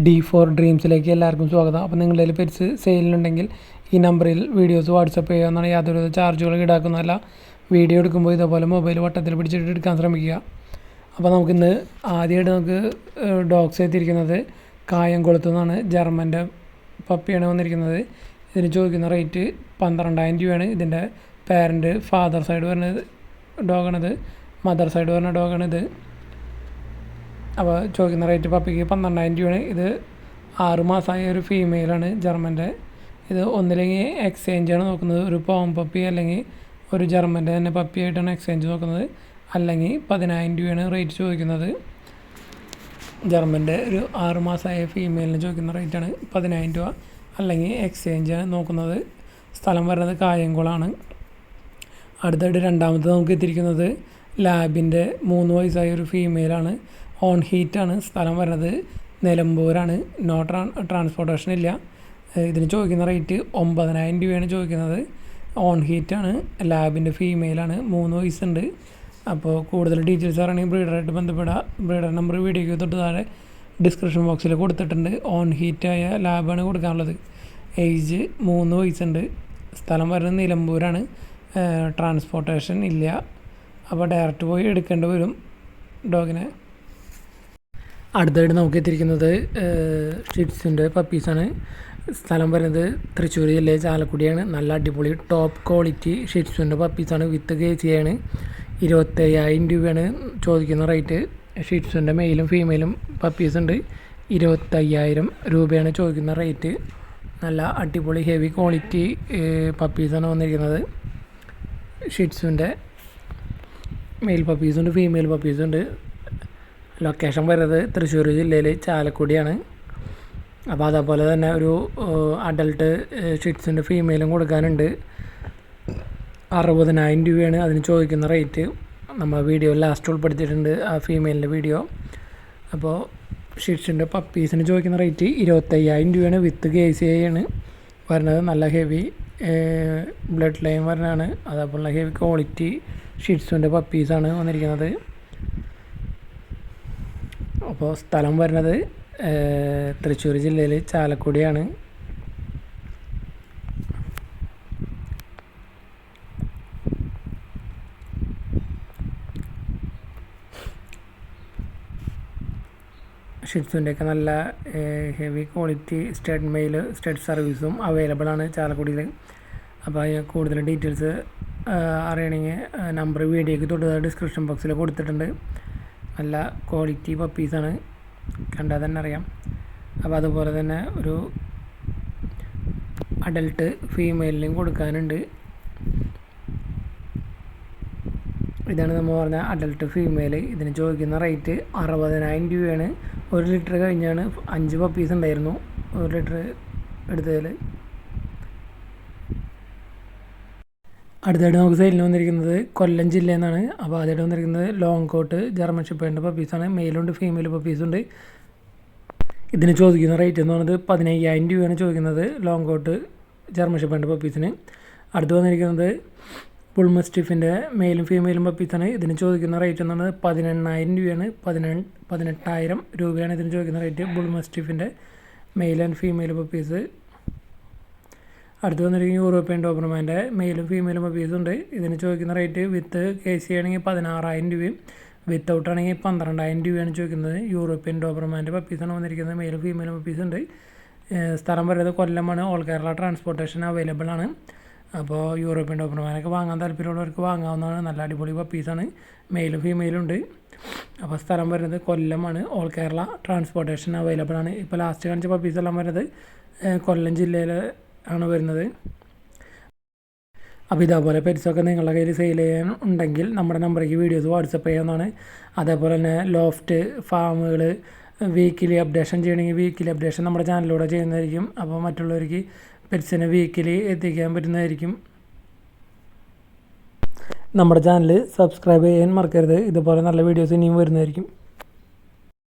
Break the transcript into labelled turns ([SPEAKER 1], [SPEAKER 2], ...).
[SPEAKER 1] D4 ഡ്രീംസിലേക്ക് എല്ലാവർക്കും സ്വാഗതം. അപ്പോൾ നിങ്ങളുടെ കയ്യിൽ പെറ്റ്സ് സെയിലുണ്ടെങ്കിൽ ഈ നമ്പറിൽ വീഡിയോസ് വാട്സപ്പ് ചെയ്യാവുന്നതാണ്. യാതൊരു ചാർജുകൾ ഈടാക്കുന്നതല്ല. വീഡിയോ എടുക്കുമ്പോൾ ഇതേപോലെ മൊബൈൽ വട്ടത്തിൽ പിടിച്ചിട്ട് എടുക്കാൻ ശ്രമിക്കുക. അപ്പോൾ നമുക്കിന്ന് ആദ്യമായിട്ട് ഡോഗ്സ് എത്തിയിരിക്കുന്നത് കായംകുളത്തു നിന്നാണ്. ജർമ്മൻ്റെ പപ്പിയാണ് വന്നിരിക്കുന്നത്. ഇതിന് ചോദിക്കുന്ന റേറ്റ് 12,000 രൂപയാണ്. ഇതിൻ്റെ പാരൻറ്റ് ഫാദർ സൈഡ് വരുന്നത് ഡോഗാണിത്, മദർ സൈഡ് വരുന്ന ഡോഗാണിത്. അപ്പോൾ ചോദിക്കുന്ന റേറ്റ് പപ്പിക്ക് 12,000 രൂപയാണ്. ഇത് 6 മാസമായ ഒരു ഫീമെയിലാണ് ജർമ്മൻ്റെ. ഇത് ഒന്നില്ലെങ്കിൽ എക്സ്ചേഞ്ചാണ് നോക്കുന്നത്, ഒരു പോം പപ്പി അല്ലെങ്കിൽ ഒരു ജർമ്മൻ്റെ തന്നെ പപ്പിയായിട്ടാണ് എക്സ്ചേഞ്ച് നോക്കുന്നത്. അല്ലെങ്കിൽ 10,000 രൂപയാണ് റേറ്റ് ചോദിക്കുന്നത്. ജർമ്മൻ്റെ ഒരു 6 മാസമായ ഫീമെയിലിന് ചോദിക്കുന്ന റേറ്റാണ് 10,000 രൂപ. അല്ലെങ്കിൽ എക്സ്ചേഞ്ചാണ് നോക്കുന്നത്. സ്ഥലം വരുന്നത് കായംകുളമാണ്. അടുത്തായിട്ട് രണ്ടാമത്തെ നമുക്ക് എത്തിയിരിക്കുന്നത് ലാബിൻ്റെ 3 വയസ്സായ ഒരു ഫീമെയിലാണ്. ഓൺ ഹീറ്റാണ്. സ്ഥലം വരുന്നത് നിലമ്പൂരാണ്. നോ ട്രാൻസ്പോർട്ടേഷൻ ഇല്ല. ഇതിന് ചോദിക്കുന്ന റേറ്റ് 9,000 രൂപയാണ് ചോദിക്കുന്നത്. ഓൺ ഹീറ്റാണ്. ലാബിൻ്റെ ഫീമെയിലാണ്. 3 വയസ്സുണ്ട്. അപ്പോൾ കൂടുതൽ ഡീറ്റെയിൽസ് അറിയണമെങ്കിൽ ബ്രീഡറായിട്ട് ബന്ധപ്പെടുക. ബ്രീഡർ നമ്പർ വീഡിയോയ്ക്ക് തൊട്ട് താഴെ ഡിസ്ക്രിപ്ഷൻ ബോക്സിൽ കൊടുത്തിട്ടുണ്ട്. ഓൺ ഹീറ്റായ ലാബാണ് കൊടുക്കാനുള്ളത്. ഏജ് 3 വയസ്സുണ്ട്. സ്ഥലം വരുന്നത് നിലമ്പൂരാണ്. ട്രാൻസ്പോർട്ടേഷൻ ഇല്ല. അപ്പോൾ ഡയറക്റ്റ് പോയി എടുക്കേണ്ടി വരും ഡോഗിനെ. അടുത്തായിട്ട് നമുക്ക് എത്തിയിരിക്കുന്നത് ഷിറ്റ്സിൻ്റെ പപ്പീസാണ്. സ്ഥലം വരുന്നത് തൃശ്ശൂർ ജില്ലയിൽ ചാലക്കുടിയാണ്. നല്ല അടിപൊളി ടോപ്പ് ക്വാളിറ്റി ഷിറ്റ്സിൻ്റെ പപ്പീസാണ്. വിത്ത് കേസിയാണ്. 25,000 രൂപയാണ് ചോദിക്കുന്ന റേറ്റ്. ഷിറ്റ്സിൻ്റെ മെയിലും ഫീമെയിലും പപ്പീസ് ഉണ്ട്. 25,000 രൂപയാണ് ചോദിക്കുന്ന റേറ്റ്. നല്ല അടിപൊളി ഹെവി ക്വാളിറ്റി പപ്പീസാണ് വന്നിരിക്കുന്നത്. ഷിറ്റ്സിൻ്റെ മെയിൽ പപ്പീസുണ്ട്, ഫീമെയിൽ പപ്പീസുണ്ട്. ലൊക്കേഷൻ വരുന്നത് തൃശ്ശൂർ ജില്ലയിൽ ചാലക്കുടിയാണ്. അപ്പോൾ അതേപോലെ തന്നെ ഒരു അഡൽട്ട് ഷിറ്റ്സിൻ്റെ ഫീമെയിലും കൊടുക്കാനുണ്ട്. 60,000 രൂപയാണ് അതിന് ചോദിക്കുന്ന റേറ്റ്. നമ്മൾ വീഡിയോ ലാസ്റ്റ് ഉൾപ്പെടുത്തിയിട്ടുണ്ട് ആ ഫീമെയിലിൻ്റെ വീഡിയോ. അപ്പോൾ ഷിറ്റ്സിൻ്റെ പപ്പീസിന് ചോദിക്കുന്ന റേറ്റ് 25,000 രൂപയാണ്. വിത്ത് KCI ആണ് വരുന്നത്. നല്ല ഹെവി ബ്ലഡ് ലൈൻ വരുന്നതാണ്. അതേപോലെ ഹെവി ക്വാളിറ്റി ഷിറ്റ്സിൻ്റെ പപ്പീസാണ് വന്നിരിക്കുന്നത്. അപ്പോൾ സ്ഥലം വരുന്നത് തൃശ്ശൂർ ജില്ലയിൽ ചാലക്കുടിയാണ്. ഷിറ്റ്സിൻ്റെയൊക്കെ നല്ല heavy quality stud male stud സർവീസും അവൈലബിൾ ആണ് ചാലക്കുടിയിൽ. അപ്പോൾ കൂടുതൽ ഡീറ്റെയിൽസ് അറിയണമെങ്കിൽ നമ്പർ വീഡിയോയ്ക്ക് തൊട്ട് ഡിസ്ക്രിപ്ഷൻ ബോക്സിൽ കൊടുത്തിട്ടുണ്ട്. നല്ല ക്വാളിറ്റി പപ്പീസാണ്, കണ്ടാൽ തന്നെ അറിയാം. അപ്പോൾ അതുപോലെ തന്നെ ഒരു അഡൽട്ട് ഫീമെയിലിനും കൊടുക്കാനുണ്ട്. ഇതാണ് നമ്മൾ പറഞ്ഞ അഡൽട്ട് ഫീമെയിൽ. ഇതിന് ചോദിക്കുന്ന റേറ്റ് 60,000 രൂപയാണ്. 1 ലിറ്റർ കഴിഞ്ഞാണ് 5 പപ്പീസ് ഉണ്ടായിരുന്നു 1 ലിറ്റർ എടുത്തതിൽ. അടുത്തായിട്ട് നമുക്ക് സെയിലിന് വന്നിരിക്കുന്നത് കൊല്ലം ജില്ലയിൽ നിന്നാണ്. അപ്പോൾ ആദ്യമായിട്ട് വന്നിരിക്കുന്നത് ലോങ് കോട്ട് ജർമ്മൻ ഷെപ്പേർഡിൻ്റെ പപ്പീസാണ്. മെയിലുണ്ട് ഫീമെയിൽ പപ്പീസുണ്ട്. ഇതിന് ചോദിക്കുന്ന റേറ്റ് എന്ന് പറയുന്നത് 15,000 രൂപയാണ് ചോദിക്കുന്നത് ലോങ് കോട്ട് ജർമ്മൻ ഷെപ്പേർഡിൻ്റെ പപ്പീസിന്. അടുത്ത് വന്നിരിക്കുന്നത് ബുൾമസ്റ്റിഫിൻ്റെ മെയിലും ഫീമെയിലും പപ്പീസാണ്. ഇതിന് ചോദിക്കുന്ന റേറ്റ് എന്ന് പറയുന്നത് 18,000 രൂപയാണ്. 18,000 രൂപയാണ് ഇതിന് ചോദിക്കുന്ന റേറ്റ്. ബുൾമസ്റ്റിഫിൻ്റെ മെയിൽ ആൻഡ് ഫീമെയിൽ പപ്പീസ്. അടുത്ത് വന്നിരിക്കുന്ന യൂറോപ്യൻ ഡോബർമാൻ്റെ മെയിലും ഫീമെയിലും പപ്പീസുണ്ട്. ഇതിന് ചോദിക്കുന്ന റേറ്റ് വിത്ത് KCI ആണെങ്കിൽ 16,000 രൂപയും വിത്തൗട്ട് ആണെങ്കിൽ 12,000 രൂപയാണ് ചോദിക്കുന്നത്. യൂറോപ്യൻ ഡോബർമാൻ്റെ പപ്പീസാണ് വന്നിരിക്കുന്നത്. മെയിലും ഫീമെയിലും പപ്പീസുണ്ട്. സ്ഥലം വരുന്നത് കൊല്ലമാണ്. ഓൾ കേരള ട്രാൻസ്പോർട്ടേഷൻ അവൈലബിൾ ആണ്. അപ്പോൾ യൂറോപ്യൻ ഡോബർമാനൊക്കെ വാങ്ങാൻ താല്പര്യമുള്ളവർക്ക് വാങ്ങാവുന്നതാണ്. നല്ല അടിപൊളി പപ്പീസാണ്. മെയിലും ഫീമെയിലും ഉണ്ട്. അപ്പോൾ സ്ഥലം വരുന്നത് കൊല്ലമാണ്. ഓൾ കേരള ട്രാൻസ്പോർട്ടേഷൻ അവൈലബിൾ ആണ്. ഇപ്പോൾ ലാസ്റ്റ് കാണിച്ച പപ്പീസെല്ലാം വരുന്നത് കൊല്ലം ജില്ലയിൽ ആണ് വരുന്നത്. അപ്പോൾ ഇതേപോലെ പെറ്റ്സൊക്കെ നിങ്ങളുടെ കയ്യിൽ സെയിൽ ചെയ്യാൻ ഉണ്ടെങ്കിൽ നമ്മുടെ നമ്പറേക്ക് വീഡിയോസ് വാട്സപ്പ് ചെയ്യാവുന്നതാണ്. അതേപോലെ തന്നെ ലോഫ്റ്റ് ഫാമുകൾ വീക്കിലി അപ്ഡേഷൻ ചെയ്യണമെങ്കിൽ വീക്കിലി അപ്ഡേഷൻ നമ്മുടെ ചാനലിലൂടെ ചെയ്യുന്നതായിരിക്കും. അപ്പോൾ മറ്റുള്ളവർക്ക് പെറ്റ്സിനെ വീക്കിലി എത്തിക്കാൻ പറ്റുന്നതായിരിക്കും. നമ്മുടെ ചാനൽ സബ്സ്ക്രൈബ് ചെയ്യാൻ മറക്കരുത്. ഇതുപോലെ നല്ല വീഡിയോസ് ഇനിയും വരുന്നതായിരിക്കും.